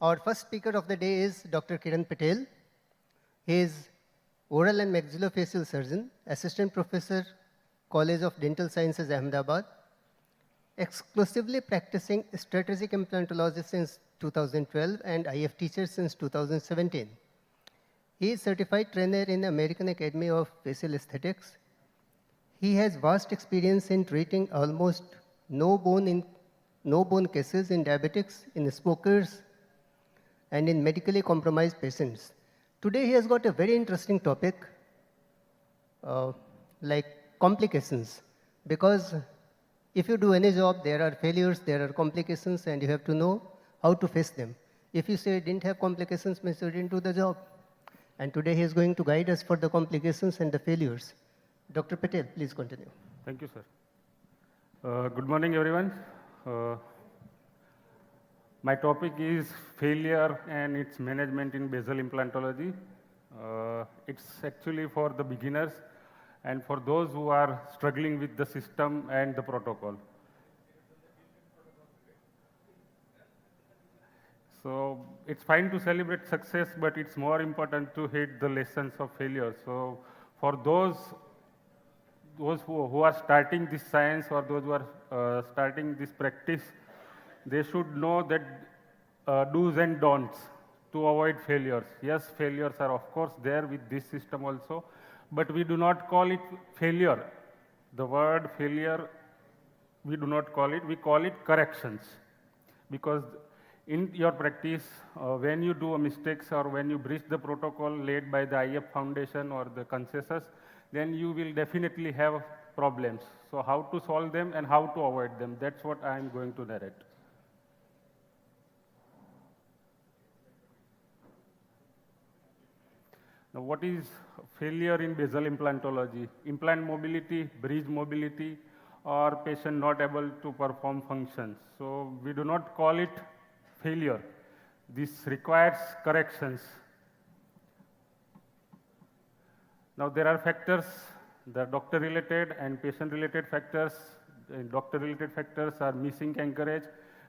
Our first speaker of the day is Dr. Kiran Patel. He is oral and maxillofacial surgeon, assistant professor, College of Dental Sciences, Ahmedabad, exclusively practicing strategic implantology since 2012 and IF teacher since 2017. He is certified trainer in American Academy of Facial Aesthetics. He has vast experience in treating almost no bone cases in diabetics, in smokers, and in medically compromised patients. Today he has got a very interesting topic, like complications, because if you do any job, there are failures, there are complications, and you have to know how to face them. If you say didn't have complications, means you didn't do the job. And today he is going to guide us for the complications and the failures. Dr. Patel, please continue. Thank you, sir. Good morning, everyone. My topic is failure and its management in basal implantology. It's actually for the beginners and for those who are struggling with the system and the protocol. So it's fine to celebrate success, but it's more important to hit the lessons of failure. So for those who are starting this science or those who are starting this practice, they should know that do's and don'ts to avoid failures. Yes, failures are of course there with this system also, but we do not call it failure. The word failure, we do not call it, we call it corrections. Because in your practice, when you do mistakes or when you breach the protocol laid by the IF Foundation or the consensus, then you will definitely have problems. So how to solve them and how to avoid them, that's what I am going to narrate. Now, what is failure in basal implantology? Implant mobility, bridge mobility, or patient not able to perform functions. So we do not call it failure. This requires corrections. Now there are factors, the doctor-related and patient-related factors. Doctor-related factors are missing anchorage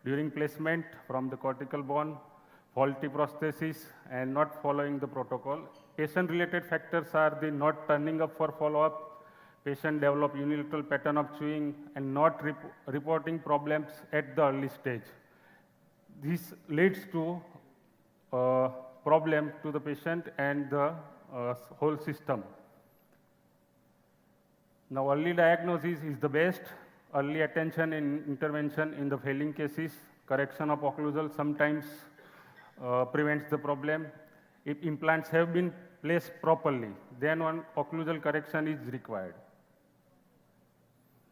during placement from the cortical bone, faulty prosthesis, and not following the protocol. Patient-related factors are the not turning up for follow-up, patient develop unilateral pattern of chewing, and not reporting problems at the early stage. This leads to problem to the patient and the whole system. Now, early diagnosis is the best. Early attention and intervention in the failing cases, correction of occlusal sometimes prevents the problem. If implants have been placed properly, then one occlusal correction is required.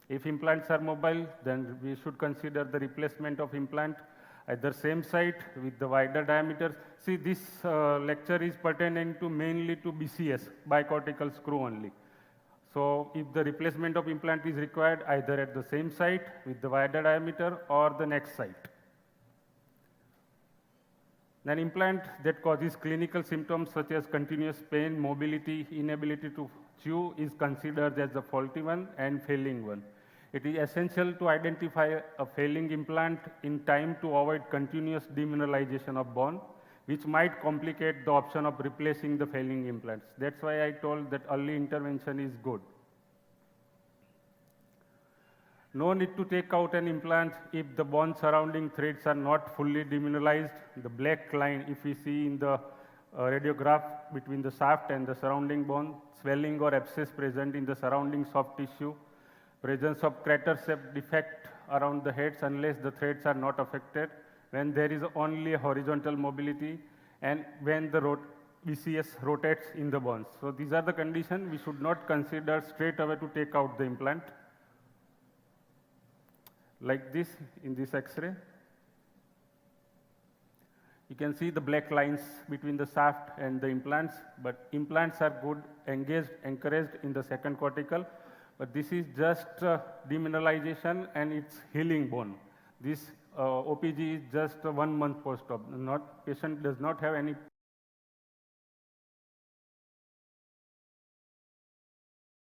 If implants are mobile, then we should consider the replacement of implant at the same site with the wider diameters. See, this lecture is pertaining to mainly to BCS, bicortical screw only. So if the replacement of implant is required either at the same site with the wider diameter or the next site. An implant that causes clinical symptoms such as continuous pain, mobility, inability to chew is considered as the faulty one and failing one. It is essential to identify a failing implant in time to avoid continuous demineralization of bone, which might complicate the option of replacing the failing implants. That's why I told that early intervention is good. No need to take out an implant if the bone surrounding threads are not fully demineralized. The black line, if we see in the radiograph between the shaft and the surrounding bone, swelling or abscess present in the surrounding soft tissue, presence of crater-shaped defect around the heads unless the threads are not affected, when there is only a horizontal mobility, and when the BCS rotates in the bones. So these are the conditions we should not consider straight away to take out the implant. Like this in this X-ray. You can see the black lines between the shaft and the implants, but implants are good, engaged, encouraged in the second cortical, but this is just demineralization and it's healing bone. This OPG is just 1 month post-op. Patient does not have any